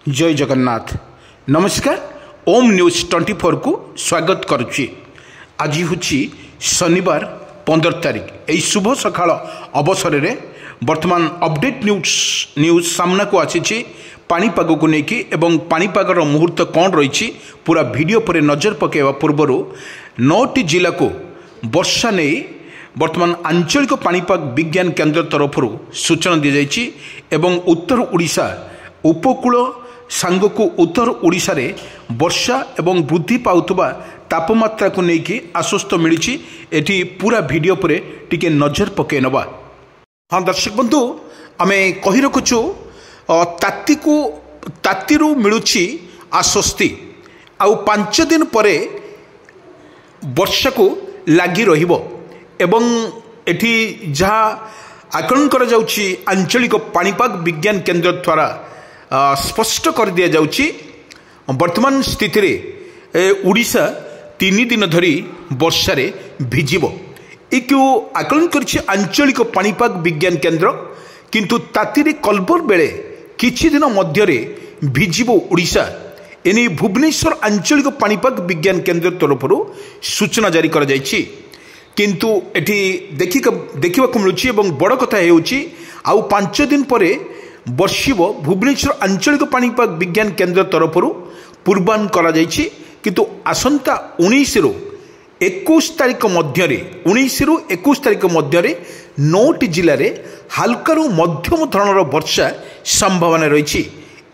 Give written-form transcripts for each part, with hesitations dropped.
जय जगन्नाथ नमस्कार ओम न्यूज 24 को स्वागत करुच्ची। आज हूँ शनिवार 15 तारिख। यही शुभ सकाळ अवसर में वर्तमान अपडेट न्यूज सामना को आसी पाणीपाग को लेकिन एवं पाणीपागर मुहूर्त कौन रही पूरा वीडियो पर नजर पकेवा पूर्वर 9टी जिला को वर्षा नहीं वर्तमान आंचलिक पाणीपाग विज्ञान केन्द्र तरफ सूचना दी जाइए एवं उत्तर ओडिशा उपकूल सांग को उत्तर ओडिशा रे वर्षा एवं वृद्धि पाउथबा तापमात्रा को लेकिन आश्वस्त मिली। एटी पूरा वीडियो पर टिके नजर पके नवा। हाँ दर्शक बंधु आमे कही रखुचु तातीरू मिलुची आश्वस्ति आउ 5 दिन परे वर्षा को लगी रहिबो एवं एठी जहाँ आकलन करा जाउची आंचलिक पाणीपाग विज्ञान केन्द्र द्वारा स्पष्ट कर दिया जाउची वर्तमान स्थिति रे उड़ीसा 3 दिन धरी वर्षा रे भिजिबो। एक आकलन करछि आंचलिक पाणीपाग विज्ञान केन्द्र किंतु तातीरे कलबर बेले किछि दिन मध्य रे भिजिबो उड़ीसा। एने भुवनेश्वर आंचलिक पाणीपाग विज्ञान केन्द्र तरफ सूचना जारी करा जाइछि किंतु एठी देखा मिलूँ एवं बड़ कथा होउछि आउ 5 दिन परे वर्षिबो भुवनेश्वर आंचलिक पाणीपाग विज्ञान केन्द्र तरफ पूर्वानुमान करा जाइछि किंतु आसंता 19 रु 21 तारिख मध्य 19 रु 21 तारिख मध्य 9टी जिले में हाल्का रु मध्यम धरणर वर्षा संभावना रही।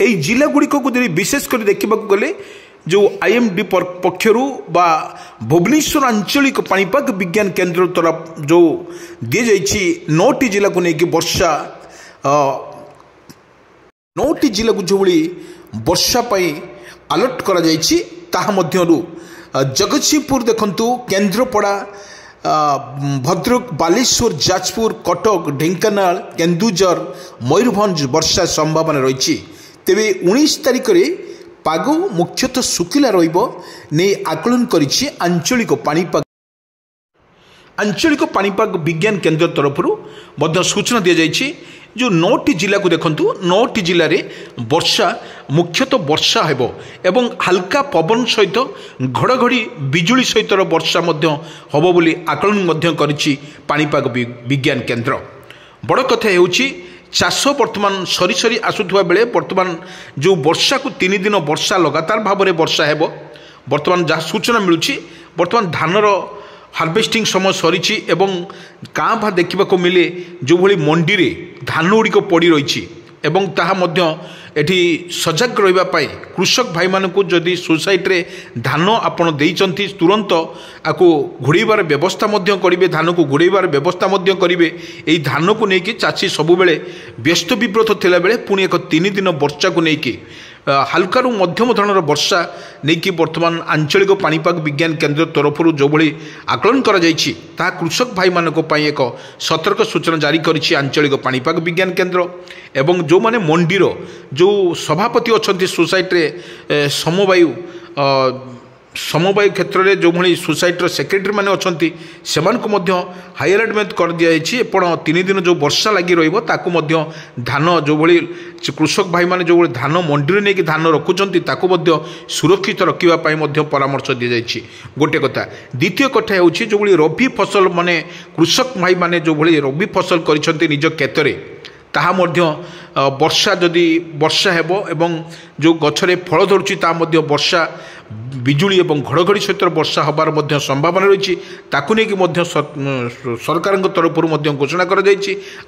यही जिला गुड़िक को विशेषकर देखा गले जो आईएमडी पक्षरु बा भुवनेश्वर आंचलिक पाणीपाग विज्ञान केन्द्र तरफ जो दी जाइछि 9टी जिला को लेकिन वर्षा 9टी जिला को जो वर्षा अलर्ट करा जाइछि ताहा मध्यरु जगतसिंहपुर देखंतु केन्द्रापड़ा भद्रक बालेश्वर जाजपुर कटक ढेंकानाल केन्दुझर मयूरभंज वर्षा संभावना रही। तेबे 19 तारिख में पाग मुख्यतः सुखिला रहिबो नै आकलन करिछि आंचलिक पाणीपाग विज्ञान केन्द्र तरफ सूचना दी जाइछि। जो 9टी जिला को देखंतु 9टी जिले में वर्षा मुख्यतः वर्षा हेबो एवं हल्का पवन सहित घड़घड़ी बिजुली सहित वर्षा हम बोली आकलन करिछि पाणीपाग विज्ञान केन्द्र। बड़ कथा हेउछि चाष वर्तमान सरी सरी आसुवा बेले वर्तमान जो वर्षा को 3 दिन वर्षा लगातार भाव में वर्षा हेबो। वर्तमान जहाँ सूचना मिलूँ वर्तमान धानर हार्वेस्टिंग समय सरी एवं काँ भा देखा मिले जो भली मंडी रे धान गुड़िक पड़ी रही एवं ताहा मध्य एठी सजग रहिबा कृषक भाई मानकु जदि सोसाइटी रे धान आपण देइचंती तुरंत आको घोड़ाइबार व्यवस्था मध्य करिवे धान को घोड़ाइबार व्यवस्था मध्य करिवे। एई धान को लेकिन चाषी सबु बेले व्यस्त विब्रत थिला बेले पुणी एक 3 दिन वर्षा को लेकिन हल्का मध्यम धरणर वर्षा नहीं वर्तमान आंचलिक पाणीपाग विज्ञान केन्द्र तरफ जो भली आकलन करा जाइछि ता कृषक भाई मानक पई एक सतर्क सूचना जारी करिछि आंचलिक पाणीपाग विज्ञान केन्द्र। एवं जो माने मंडीर जो सभापति अच्छा सोसाइटी समवायु क्षेत्र में जो भाई सोसाइटर सेक्रेटरी मैंने अच्छा से हाई अलर्ट कर दिखाई 3 दिन जो वर्षा लगी रही धान जो भली कृषक भाई माने जो धान मंडी नहीं धान रखुच्च सुरक्षित रखापी परामर्श दी जाइए गोटे कथा। द्वितीय कथा हूँ जो भली रबी फसल माने कृषक भाई माने जो भली रबी फसल कर निज खेत ताहा मध्य वर्षा जदि वर्षा हेबो एवं जो गछरे फल धरुछि ता मध्य वर्षा बिजुली एवं घड़घड़ी सहित वर्षा हबार मध्य संभावना रही ताकु नेकी मध्य सरकार तरफ घोषणा कर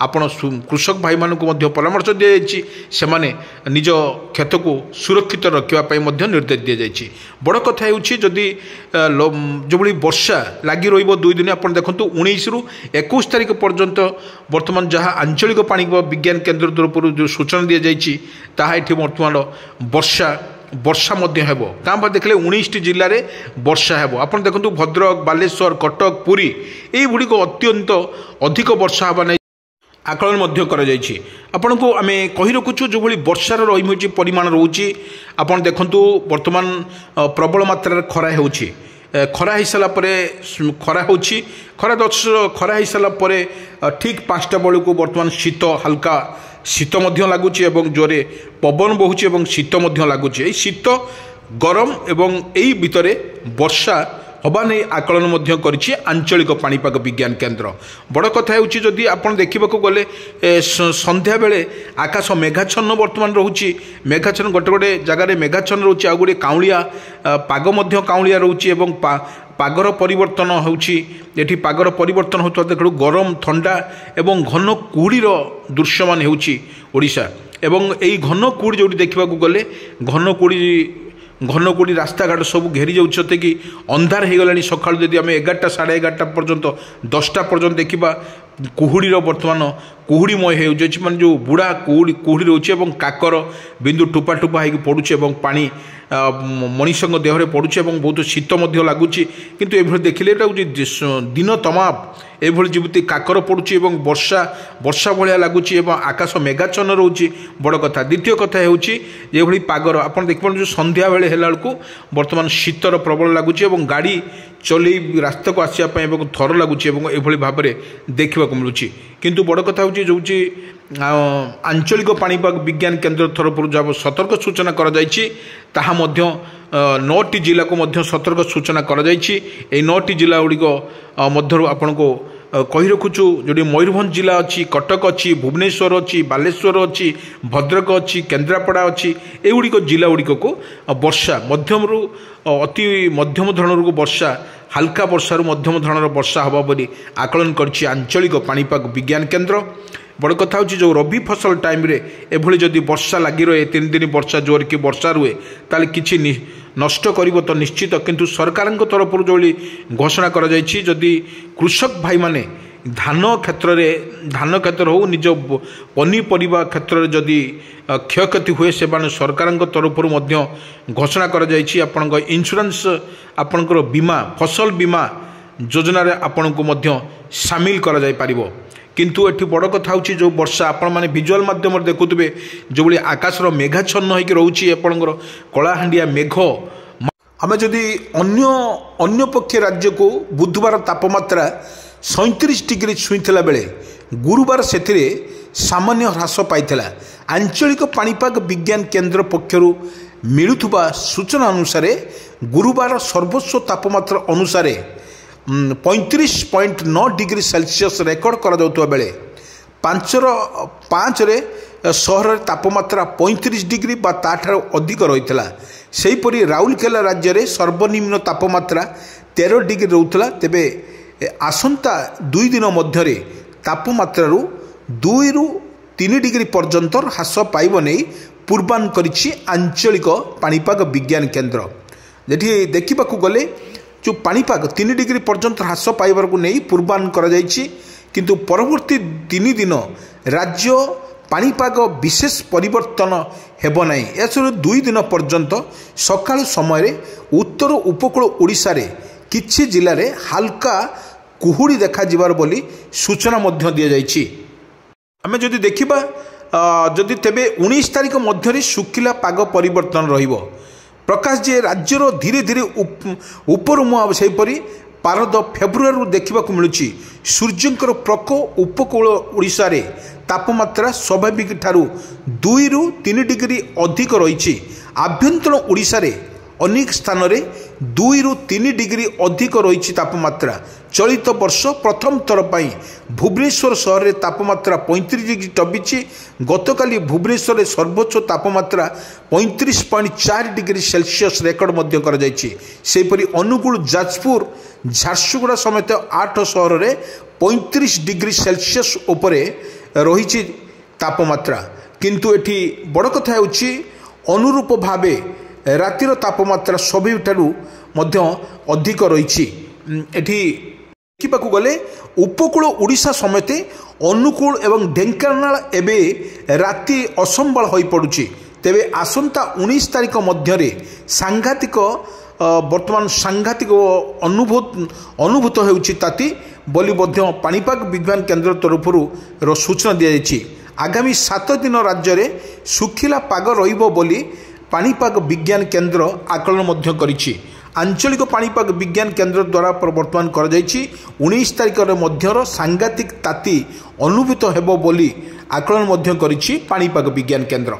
आपण कृषक भाई मानक मध्य परामर्श दी जाइछि सेमाने निज खेत को सुरक्षित रखापी निर्देश दी जाइछि। बड़ कथा होउछि जदि जो भली वर्षा लगी रहिबो 2 दिन आपण देखंतु 19 रु 21 तारिख पर्यंत वर्तमान जहाँ आंचलिक पाणीपाग विज्ञान केन्द्र तरफ जो सूचना दी जाइछि ताहा एठी वर्तमान वर्षा मध्य हेबो काँ देखले 19टी जिले में वर्षा हेबो। आपण देखंतु भद्रक बालेश्वर कटक पुरी एई गुड़िक अत्यंत अधिक वर्षा हवा नहीं आकलन मध्य करा जाइछि। आपण को आमे कहि रखुछु जो भली वर्षार रही परिमाण रोची आपण देखंतु वर्तमान प्रबल मात्रा खरा होउछि खरा हो सारा खरा होउछि खरा 10 खरा हो सारा ठीक 5टा बेलू को वर्तमान शीत हल्का शीत लगुच जोरे पवन बहुची शीत लगुच शीत गरम एवं यही भितर वर्षा हवा नहीं आकलन करिछि आंचलिक पाणीपाग विज्ञान केन्द्र। बड़ कथा होछि जदि आपण देखिबाकू गले संध्या बेले आकाश मेघाच्छन्न वर्तमान रोची मेघाच्छन्न गोटे गोटे जगार मेघाच्छन्न रोची आ गोटे काउलिया पाग मध्य काउलिया रोची एवं पागर परिवर्तन होछि एठी पागर परिवर्तन होता देखु गरम ठंडा एवं घन कुहुड़ीर दृश्यमान होछि ओडिशा एवं एई घन कुहुड़ी जोटी देखिबाकू गले घन कुड़ी रास्ता घाट सब घेरी जाते कि अंधार हो गला सका जदि आम 11टा साढ़े 11टा पर्यंत 10टा पर्यंत देखा कुहुड़ीर बर्तमान कुहुड़ीमय हो माने जो बुढ़ा कुहुड़ी रोचे काकर बिंदु टुपा टुपा हो पड़ुचे पानी मनीष देहरे पड़ुचे बहुत शीत लगुच किंतु एभली देखिले दिन तमाम एभली जमी काकर पड़ुची वर्षा वर्षा भाया लगुच आकाश मेघाच्छन्न रोचे बड़ कथा। द्वितीय कथा होगी पागर आप देखिए जो संध्या बेले हेल्ला बर्तमान शीतर प्रबल लगुच गाड़ी चल रास्ता को आसवाई थर लगुच एभली भाव में देखा मिलूँ किंतु बड़ कथा हूँ जो आंचलिक पाणीपाग विज्ञान केन्द्र तरफ जब सतर्क सूचना करा 9टी जिला को सतर्क सूचना करा 9टी जिला गुड़िक मध्य आपण को कही रखुचु जो मयूरभंज जिला अच्छी कटक अच्छी भुवनेश्वर अच्छी बालेश्वर अच्छी भद्रक अच्छी केन्द्रापड़ा अच्छी एगुड़िक जिला गुड़िक को वर्षा मध्यम अति मध्यम धरणर वर्षा हाल्का वर्षार मध्यम धरणर वर्षा हवा बोली आकलन करछि आंचलिक पाणीपाग विज्ञान केन्द्र। बड़ कथा हूँ जो रबी फसल टाइम रे एभली जदि वर्षा लगी रहे 3 दिन वर्षा जोर की वर्षा रुए ताले किछि नष्ट करिवो तो निश्चित किंतु सरकार तरफ जो घोषणा करा जायछि जदि कृषक भाई माने धान क्षेत्र हो निज पनीपरिया क्षेत्र में जदि क्षयक्षति हुए से सरकार तरफ घोषणा करा जायछि आपन इंश्योरेंस आपन बीमा फसल बीमा योजना रे आपन को शामिल करा जाय पारिबो। किंतु एठी बड़ कथा होची जो वर्षा आपण माने विजुअल माध्यम देखुथिबे जो बली आकाशर मेघाच्छन्न होइक रहउची आपनकर कलाहांडिया मेघ आमे जदि अन्य पक्ष राज्य को बुधवार तापमात्रा 37 डिग्री छुईला बेले गुरुवार सेथिरे सामान्य ह्रास पाइथिला। आंचलिक पाणीपाग विज्ञान केन्द्र पक्षरु मिलुथुबा सूचना अनुसार गुरुवार सर्वोच्च तापमात्रा अनुसार 35.9 डिग्री सेल्सियस रेकर्ड करा बेले 5 सहर तापमात्रा 35 डिग्री बा ताठार अधिक रही। सेहीपरि राउरकेला राज्य में सर्वनिम्न तापमात्रा 13 डिग्री रोला। तेबे आसंता 2 दिन मध्य तापमात्रा 2 ରୁ 3 डिग्री पर्यंत ह्रास पाइब नहीं पूर्वान करिछि आंचलिक पाणीपाग विज्ञान केन्द्र। जेठी देखा गले जो पाणीपाग 3 डिग्री पर्यंत ह्रास पाइबार को नहीं पूर्वान करा जायछि किंतु परवर्ती 3 दिन राज्य पाणीपाग विशेष परिवर्तन हेब नहीं। एसर 2 दिन पर्यंत सकाळ समय उत्तर उपकूल ओडिशा रे किछि जिले में हाल्का कुहुड़ी देखा जिबार बोली सूचना मध्य दि जायछि। आमे जदि देखिबा जदि तेबे 19 तारिख मध्य शुखिला पाग परिवर्तन रहिबो। प्रकाश जे राज्यर धीरे धीरे ऊपर मुहां सेहीपरि पारद फेब्रुआरी देखा मिलूँ सूर्यंकर प्रकोप उपकूल ओडिशा रे तापमात्रा स्वाभाविक ठारू 2 ରୁ 3 डिग्री अधिक रही। आभ्यंतर ओडिशा रे अनेक स्थान रे 2 ରୁ 3 डिग्री अधिक रही तापमात्रा। चलित वर्ष प्रथम थर पर भुवनेश्वर सहर में तापमात्रा 35 डिग्री टपिछि। गतकाली भुवनेश्वर में सर्वोच्च तापमात्रा 35.4 डिग्री सेल्सियस रेकर्ड मध्य कर जायछि। सेहीपरि अनुगुल जाजपुर झारसुगुड़ा समेत 8 सहर में 35 डिग्री सेल्सियस उपरे रही तापमात्रा। किंतु एठी बड़ कथा होछि अनुरूप भावे रातिर तापमात्रा सबुठारू अधिक रही। एठी देखा गले उपकूल ओडिशा समेत अनुकूल एवं ढेंकानाल एबे राति असंबल हो पड़ुछि। तेबे आसंता 19 तारिख मध्य सांघातिक वर्तमान सांघातिक अनुभूत होउछि ताती बोली पाणीपाग विज्ञान केन्द्र तरफ सूचना दी जायछि। आगामी 7 दिन राज्य में शुखिला पाग रहिबो बोली पाणीपाग विज्ञान केन्द्र आकलन मध्य करिछि। आंचलिक पाणीपाग विज्ञान केन्द्र द्वारा वर्तमान कर 19 तारिख मध्यर सांघातिक ताती अनुभूत हेबो बोली ଆକଳନ ମଧ୍ୟ କରିଛି ପାଣିପାଗ ବିଜ୍ଞାନ କେନ୍ଦ୍ର।